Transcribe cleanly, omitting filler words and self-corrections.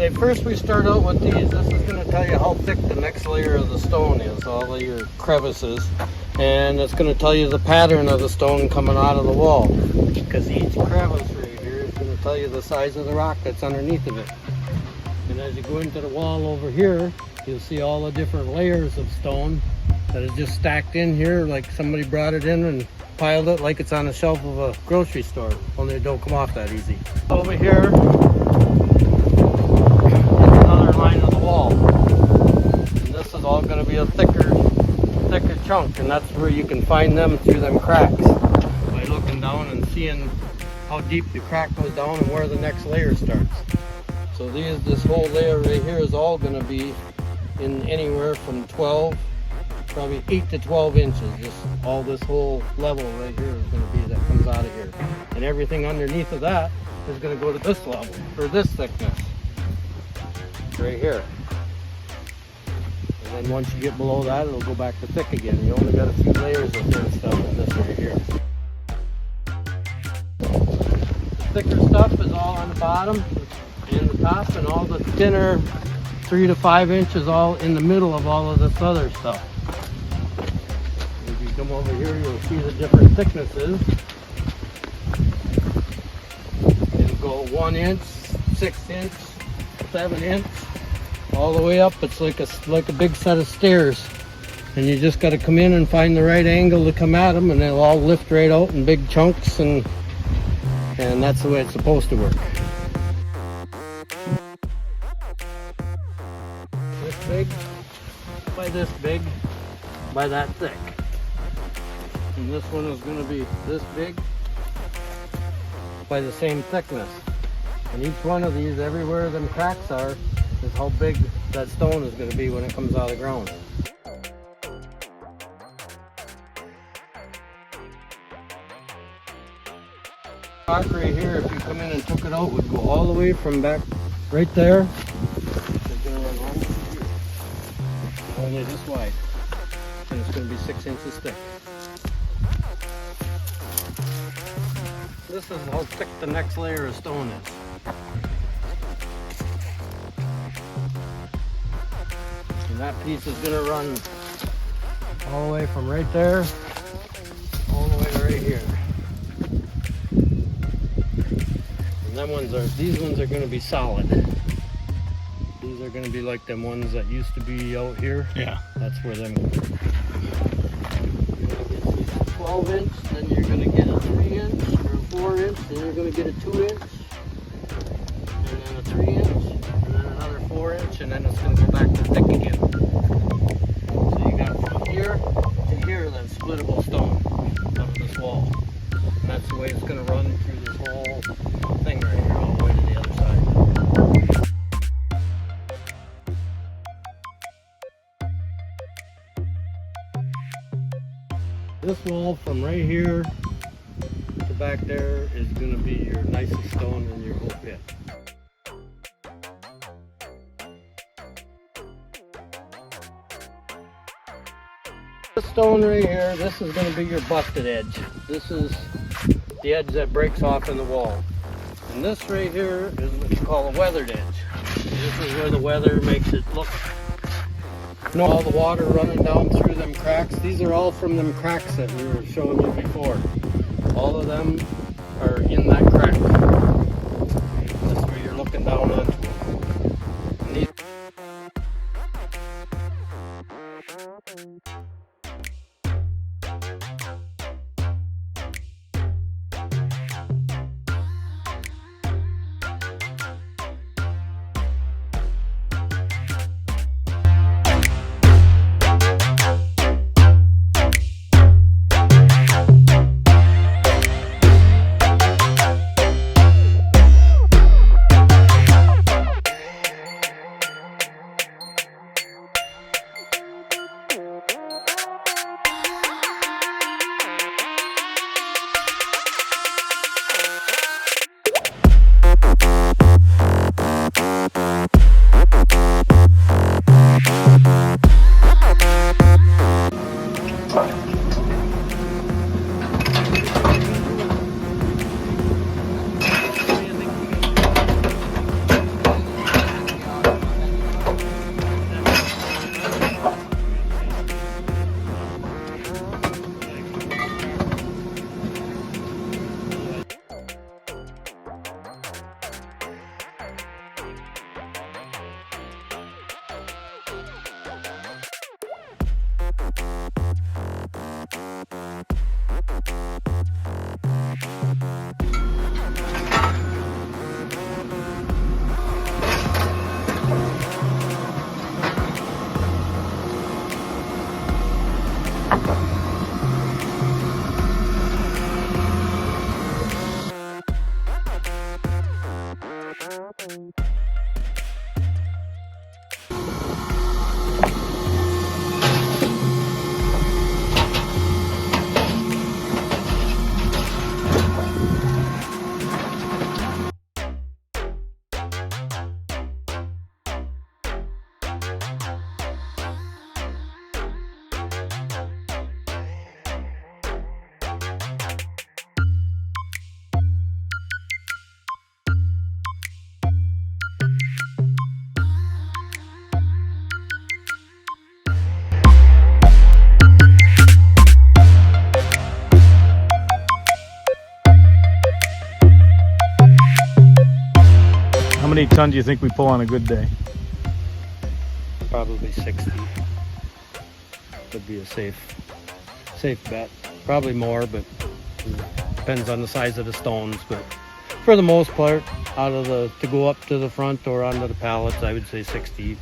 say first we start out with these. This is going to tell you how thick the next layer of the stone is, all of your crevices. And it's going to tell you the pattern of the stone coming out of the wall. Because each crevice right here is going to tell you the size of the rock that's underneath of it. And as you go into the wall over here, you'll see all the different layers of stone that is just stacked in here like somebody brought it in and piled it like it's on the shelf of a grocery store, only it don't come off that easy. Over here is another line of the wall, and this is all going to be a thicker chunk, and that's where you can find them through them cracks by looking down and seeing how deep the crack goes down and where the next layer starts. So this whole layer right here is all going to be in anywhere from 12, probably 8 to 12 inches. Just all this whole level right here is going to be that comes out of here. And everything underneath of that is going to go to this level, or this thickness, right here. And then once you get below that, it'll go back to thick again. You only got a few layers of thin stuff in this right here. The thicker stuff is all on the bottom and the top, and all the thinner 3 to 5 inches all in the middle of all of this other stuff. If you come over here, you'll see the different thicknesses. It'll go 1 inch, 6 inch, 7 inch, all the way up. It's like a big set of stairs, and you just got to come in and find the right angle to come at them, and they'll all lift right out in big chunks, and that's the way it's supposed to work. This big by this big by that thick, and this one is going to be this big by the same thickness, and each one of these, everywhere them cracks are, is how big that stone is going to be when it comes out of the ground. Rock right here, if you come in and took it out, would go all the way from back right there. Only this wide, and it's going to be 6 inches thick. This is how thick the next layer of stone is. And that piece is going to run all the way from right there, all the way to right here. And these ones are going to be solid. These are going to be like them ones that used to be out here. Yeah. That's where them. You're going to get 12 inch, then you're going to get a 3 inch or a 4 inch, then you're going to get a 2 inch, and then a 3 inch, and then another 4 inch, and then it's going to go back to thick again. So you got from here to here that splittable stone out of this wall. And that's the way it's going to run through this whole thing right here, all the way to the other side. This wall from right here to back there is going to be your nicest stone in your whole pit. This stone right here, this is going to be your busted edge. This is the edge that breaks off in the wall. And this right here is what you call a weathered edge. This is where the weather makes it look. All the water running down through them cracks. These are all from them cracks that we were showing you before. All of them are in that crack. That's where you're looking down onto them. ton do you think we pull on a good day? Probably 60. Would be a safe bet. Probably more, but depends on the size of the stones. But for the most part, to go up to the front or onto the pallets, I would say 60.